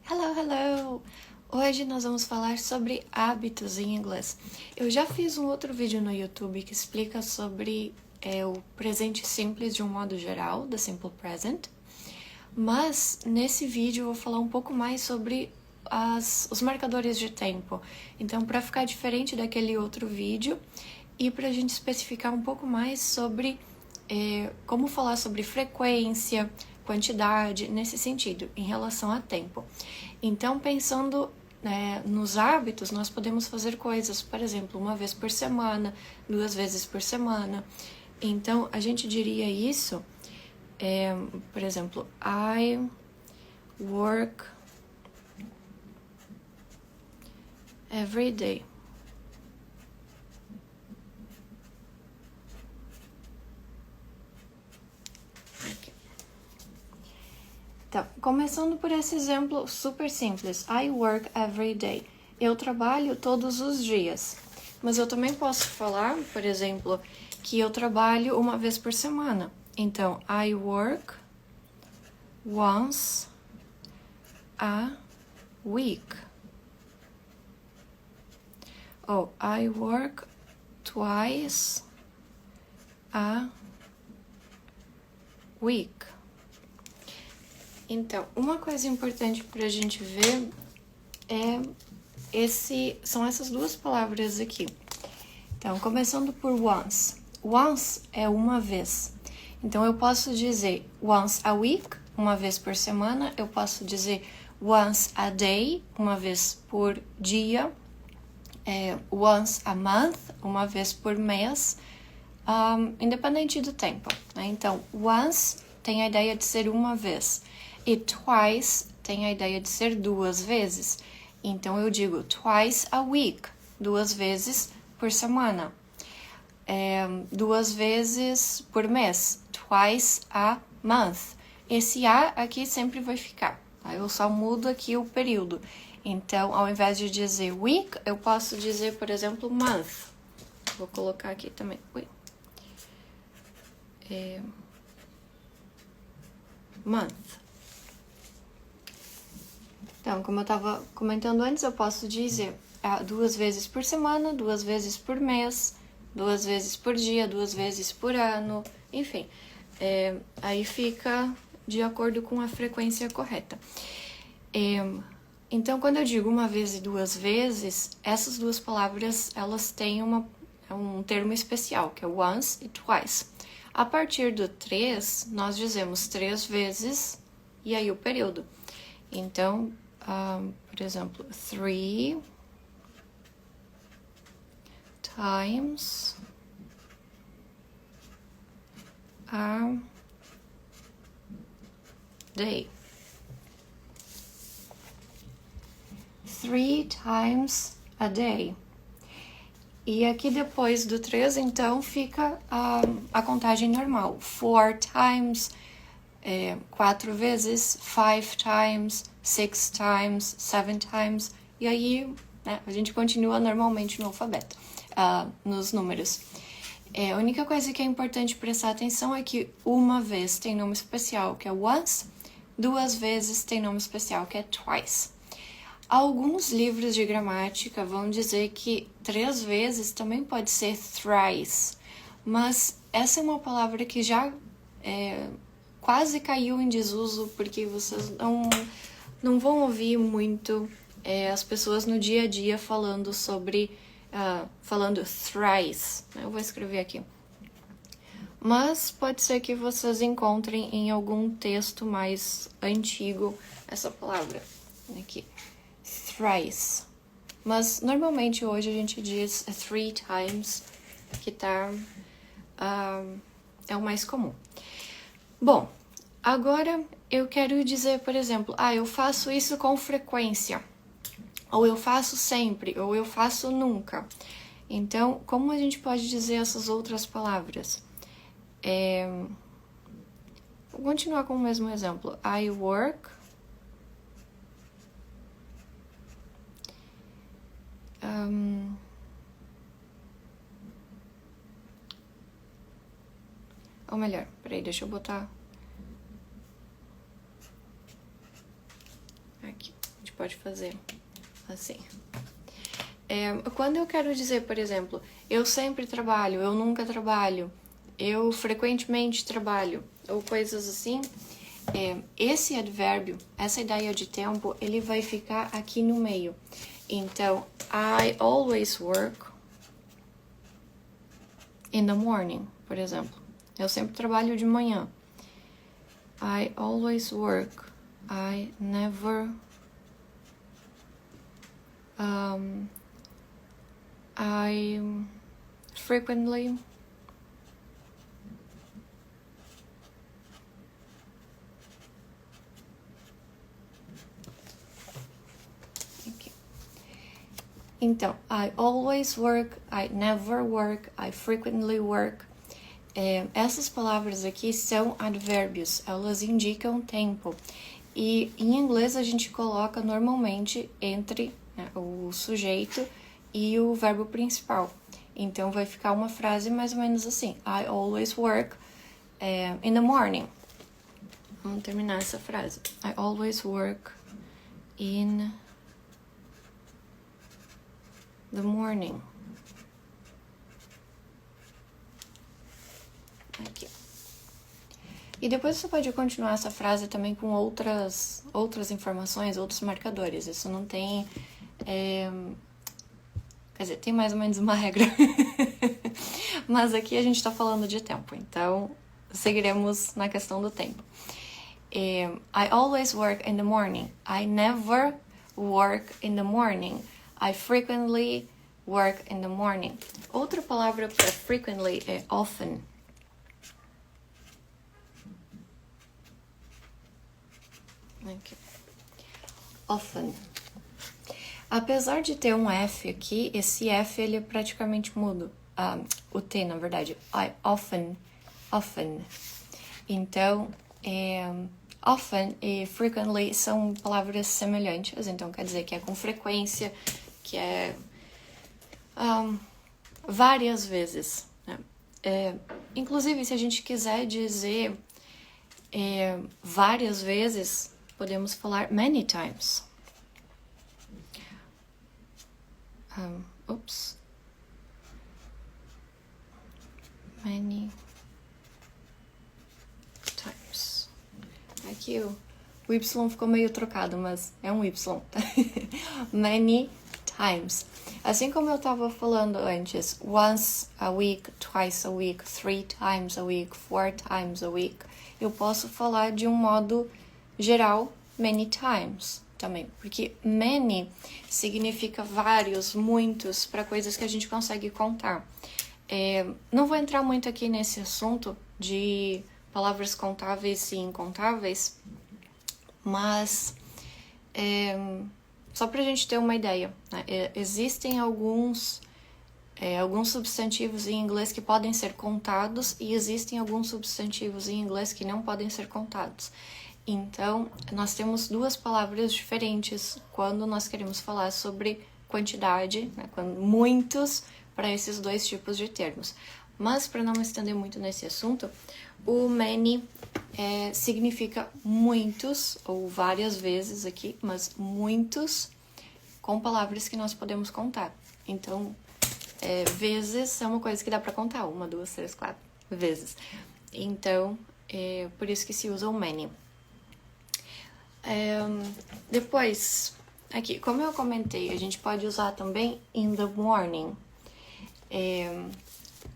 Hello, hello! Hoje nós vamos falar sobre hábitos em inglês. Eu já fiz um outro vídeo no YouTube que explica sobre o presente simples de um modo geral, the simple present. Mas nesse vídeo eu vou falar um pouco mais sobre os marcadores de tempo. Então, para ficar diferente daquele outro vídeo e para a gente especificar um pouco mais sobre como falar sobre frequência, quantidade, nesse sentido, em relação a tempo. Então, pensando nos hábitos, nós podemos fazer coisas, por exemplo, uma vez por semana, 2 vezes por semana. Então, a gente diria isso, por exemplo, I work every day. Então, começando por esse exemplo super simples, I work every day. Eu trabalho todos os dias. Mas eu também posso falar, por exemplo, que eu trabalho uma vez por semana. Então, I work once a week. Ou I work twice a week. Então, uma coisa importante para a gente ver são essas duas palavras aqui. Então, começando por once. Once é uma vez. Então, eu posso dizer once a week, uma vez por semana. Eu posso dizer once a day, uma vez por dia. Once a month, uma vez por mês. Independente do tempo, né? Então, once tem a ideia de ser uma vez. E twice tem a ideia de ser 2 vezes. Então, eu digo twice a week, 2 vezes por semana. 2 vezes por mês, twice a month. Esse a aqui sempre vai ficar, tá? Eu só mudo aqui o período. Então, ao invés de dizer week, eu posso dizer, por exemplo, month. Vou colocar aqui também. Month. Então, como eu estava comentando antes, eu posso dizer 2 vezes por semana, 2 vezes por mês, 2 vezes por dia, 2 vezes por ano, enfim. Aí fica de acordo com a frequência correta. Então, quando eu digo uma vez e 2 vezes, essas duas palavras, elas têm um termo especial, que é once e twice. A partir do 3, nós dizemos 3 vezes e aí o período. Então, por exemplo, 3 times a day. 3 times a day. E aqui depois do 3, então, fica a contagem normal. 4 times, 4 vezes, 5 times, 6 times, 7 times. E aí, né, a gente continua normalmente no alfabeto, nos números. A única coisa que é importante prestar atenção é que uma vez tem nome especial, que é once, 2 vezes tem nome especial, que é twice. Alguns livros de gramática vão dizer que 3 vezes também pode ser thrice, mas essa é uma palavra que já quase caiu em desuso, porque vocês não vão ouvir muito as pessoas no dia a dia falando falando thrice. Eu vou escrever aqui. Mas pode ser que vocês encontrem em algum texto mais antigo essa palavra aqui. Thrice. Mas normalmente hoje a gente diz 3 times, que é o mais comum. Bom, agora eu quero dizer, por exemplo, eu faço isso com frequência, ou eu faço sempre, ou eu faço nunca. Então, como a gente pode dizer essas outras palavras? Vou continuar com o mesmo exemplo. I work ou melhor, peraí, deixa eu botar aqui. pode fazer assim. Quando eu quero dizer, por exemplo, eu sempre trabalho, eu nunca trabalho, eu frequentemente trabalho, ou coisas assim, esse advérbio, essa ideia de tempo, ele vai ficar aqui no meio. Então, I always work in the morning, por exemplo. Eu sempre trabalho de manhã. I always work. I never... I frequently... Então, I always work, I never work, I frequently work. Essas palavras aqui são advérbios, elas indicam tempo. E em inglês a gente coloca normalmente entre, né, o sujeito e o verbo principal. Então vai ficar uma frase mais ou menos assim: I always work in the morning. Vamos terminar essa frase. I always work in the morning. Aqui. E depois você pode continuar essa frase também com outras informações, outros marcadores. Isso não tem... quer dizer, tem mais ou menos uma regra. Mas aqui a gente tá falando de tempo, então seguiremos na questão do tempo. I always work in the morning. I never work in the morning. I frequently work in the morning. Outra palavra para frequently é often. Aqui. Often. Apesar de ter um F aqui, esse F ele é praticamente mudo. O T, na verdade. I often. Então, often e frequently são palavras semelhantes, então quer dizer que é com frequência, que é várias vezes, né? Inclusive, se a gente quiser dizer várias vezes, podemos falar many times. Many times. Aqui o Y ficou meio trocado, mas é um Y, tá? Many times. Assim como eu estava falando antes, once a week, twice a week, 3 times a week, 4 times a week, eu posso falar de um modo geral, many times também, porque many significa vários, muitos, para coisas que a gente consegue contar. Não vou entrar muito aqui nesse assunto de palavras contáveis e incontáveis, mas só para a gente ter uma ideia, né? Existem alguns substantivos em inglês que podem ser contados e existem alguns substantivos em inglês que não podem ser contados. Então, nós temos duas palavras diferentes quando nós queremos falar sobre quantidade, né? Muitos, para esses dois tipos de termos. Mas, para não me estender muito nesse assunto, o many significa muitos, ou várias vezes aqui, mas muitos, com palavras que nós podemos contar. Então, vezes é uma coisa que dá para contar, 1, 2, 3, 4 vezes. Então, por isso que se usa o many. Depois, aqui, como eu comentei, a gente pode usar também in the morning.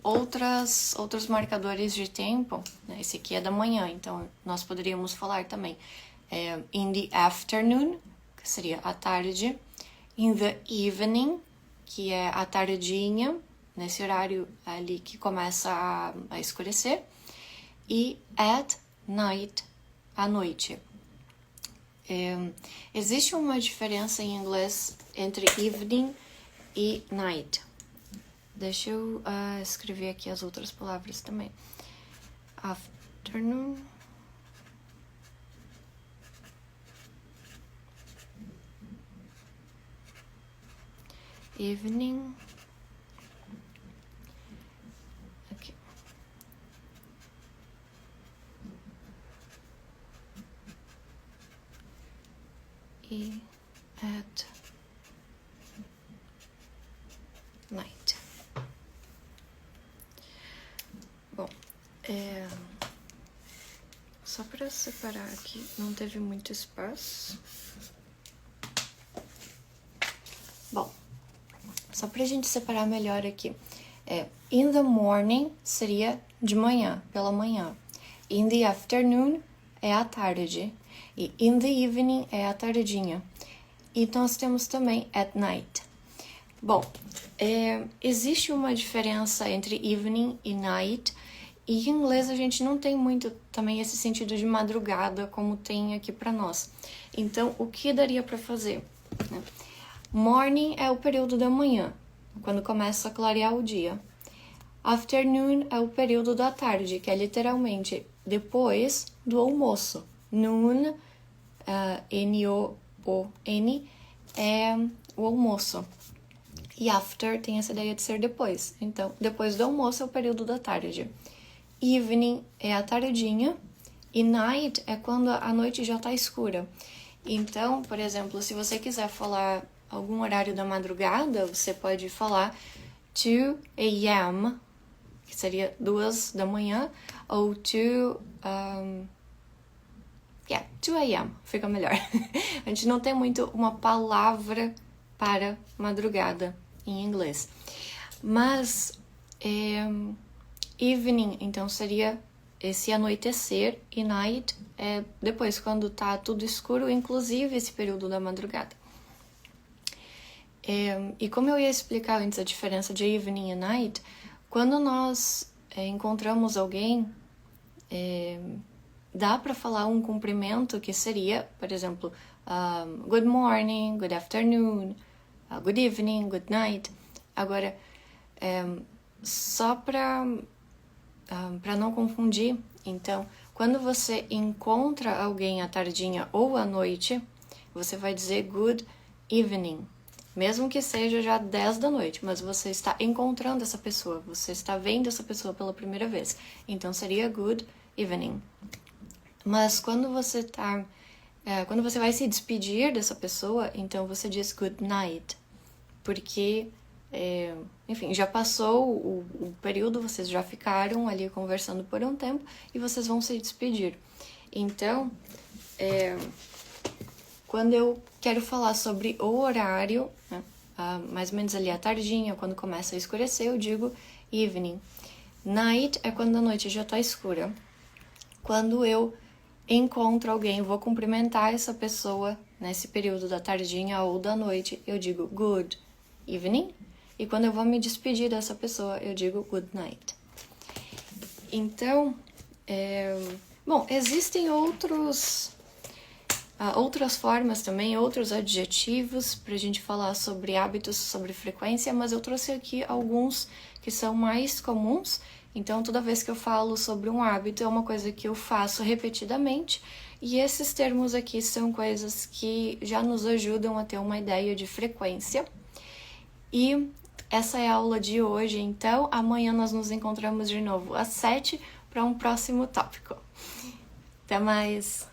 Outros marcadores de tempo, né? Esse aqui é da manhã, então nós poderíamos falar também in the afternoon, que seria a tarde, in the evening, que é a tardinha, nesse horário ali que começa a escurecer, e at night, à noite. Existe uma diferença em inglês entre evening e night. Deixa eu escrever aqui as outras palavras também. Afternoon. Evening. Aqui. E at night. Bom, só para separar aqui, não teve muito espaço. Bom, só pra gente separar melhor aqui. In the morning seria de manhã, pela manhã. In the afternoon é à tarde. E in the evening é à tardinha. E nós temos também at night. Bom, existe uma diferença entre evening e night. E em inglês a gente não tem muito também esse sentido de madrugada como tem aqui pra nós. Então, o que daria pra fazer? Né? Morning é o período da manhã, quando começa a clarear o dia. Afternoon é o período da tarde, que é literalmente depois do almoço. Noon, N-O-O-N, é o almoço. E after tem essa ideia de ser depois. Então, depois do almoço é o período da tarde. Evening é a tardinha. E night é quando a noite já está escura. Então, por exemplo, se você quiser falar algum horário da madrugada, você pode falar 2 a.m., que seria 2 da manhã, ou 2 a.m., fica melhor. A gente não tem muito uma palavra para madrugada em inglês. Mas evening, então, seria esse anoitecer, e night é depois, quando tá tudo escuro, inclusive esse período da madrugada. E como eu ia explicar antes a diferença de evening e night, quando nós encontramos alguém, dá para falar um cumprimento que seria, por exemplo, good morning, good afternoon, good evening, good night. Agora, só para não confundir, então, quando você encontra alguém à tardinha ou à noite, você vai dizer good evening. Mesmo que seja já 10 da noite, mas você está encontrando essa pessoa, você está vendo essa pessoa pela primeira vez. Então, seria good evening. Mas quando você vai se despedir dessa pessoa, então você diz good night. Porque, enfim, já passou o período, vocês já ficaram ali conversando por um tempo e vocês vão se despedir. Então, quando eu quero falar sobre o horário, né, mais ou menos ali à tardinha, quando começa a escurecer, eu digo evening. Night é quando a noite já está escura. Quando eu encontro alguém, vou cumprimentar essa pessoa nesse período da tardinha ou da noite, eu digo good evening. E quando eu vou me despedir dessa pessoa, eu digo good night. Então, bom, existem outras formas também, outros adjetivos para a gente falar sobre hábitos, sobre frequência, mas eu trouxe aqui alguns que são mais comuns. Então, toda vez que eu falo sobre um hábito, é uma coisa que eu faço repetidamente, e esses termos aqui são coisas que já nos ajudam a ter uma ideia de frequência. E essa é a aula de hoje, então amanhã nós nos encontramos de novo às 7 para um próximo tópico. Até mais!